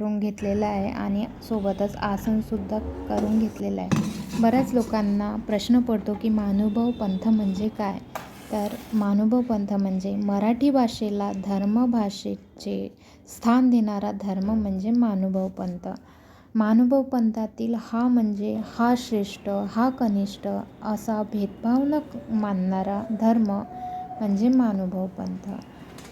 करून घेतलेला आहे आणि सोबतच आसनसुद्धा करून घेतलेलं आहे. बऱ्याच लोकांना प्रश्न पडतो की महानुभाव पंथ म्हणजे काय? तर महानुभाव पंथ म्हणजे मराठी भाषेला धर्मभाषेचे स्थान देणारा धर्म म्हणजे महानुभाव पंथ. महानुभाव पंथातील हा म्हणजे हा श्रेष्ठ, हा कनिष्ठ असा भेदभाव न मानणारा धर्म म्हणजे महानुभाव पंथ.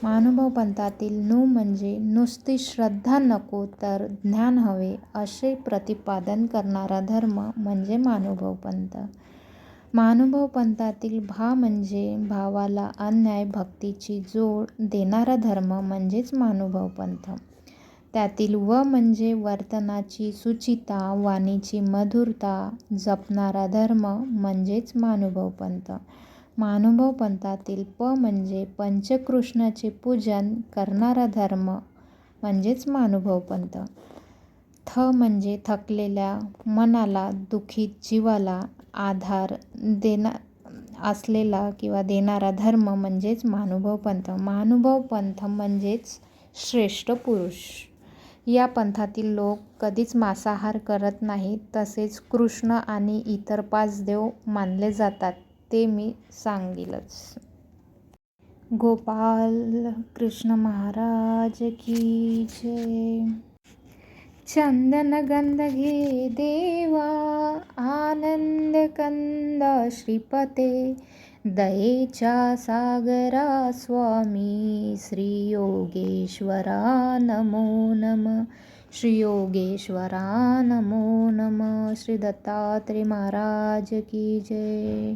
महानुभाव पंथातील नु म्हणजे नुसती श्रद्धा नको तर ज्ञान हवे असे प्रतिपादन करणारा धर्म म्हणजे महानुभाव पंथ. महानुभाव पंथातील भा म्हणजे भावाला अन्याय भक्तीची जोड देणारा धर्म म्हणजेच महानुभाव पंथ. त्यातील व म्हणजे वर्तनाची शुचिता, वाणीची मधुरता जपणारा धर्म म्हणजेच महानुभाव पंथ. महानुभाव पंथातील प म्हणजे पंचकृष्णाचे पूजन करणारा धर्म म्हणजेच महानुभाव पंथ. थ म्हणजे थकलेल्या मनाला, दुःखित जीवाला आधार असलेला किंवा देणारा धर्म म्हणजेच महानुभाव पंथ. महानुभाव पंथ म्हणजेच श्रेष्ठ पुरुष. या पंथातील लोक कधीच मांसाहार करत नाहीत. तसेच कृष्ण आणि इतर 5 देव मानले जातात ते मी सांगेलच. गोपाल कृष्ण महाराज की जय. चंदन गंध घे देवा, आनंद कंद श्रीपते, दयेच्या सागरा स्वामी, श्री योगेश्वरा नमो नम. श्री योगेश्वरा नमो नम. श्री दत्तात्रय महाराज की जय.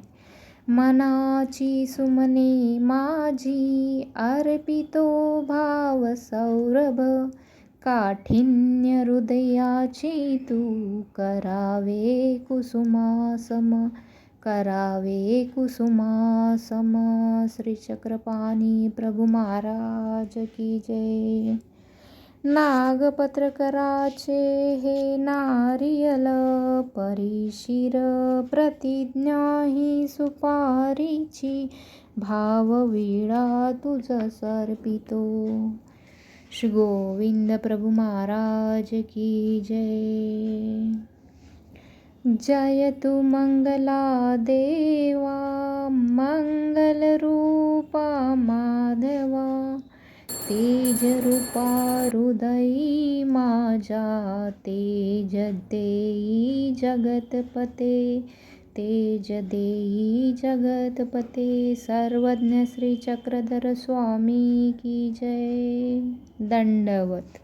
मनाची सुमने माझी, अर्पितो भाव सौरभ, काठिन्य हृदयाची तू करावे कुसुमासम, करावे कुसुमासम. श्री चक्रपाणी प्रभू महाराज की जय. नागपत्रकराचे हे नारियल, परिशिर प्रतिज्ञा ही सुपारीची, भाववीणा तुझ सर्पितो. श्री गोविंद प्रभू महाराज की जय. जय तू मंगला देवा, मंगल रूपा माधवा, तेज रूपा हृदयी माझ्या, तेज देई जगतपते, तेज देई जगतपते. सर्वज्ञ श्री चक्रधर स्वामी की जय. दंडवत.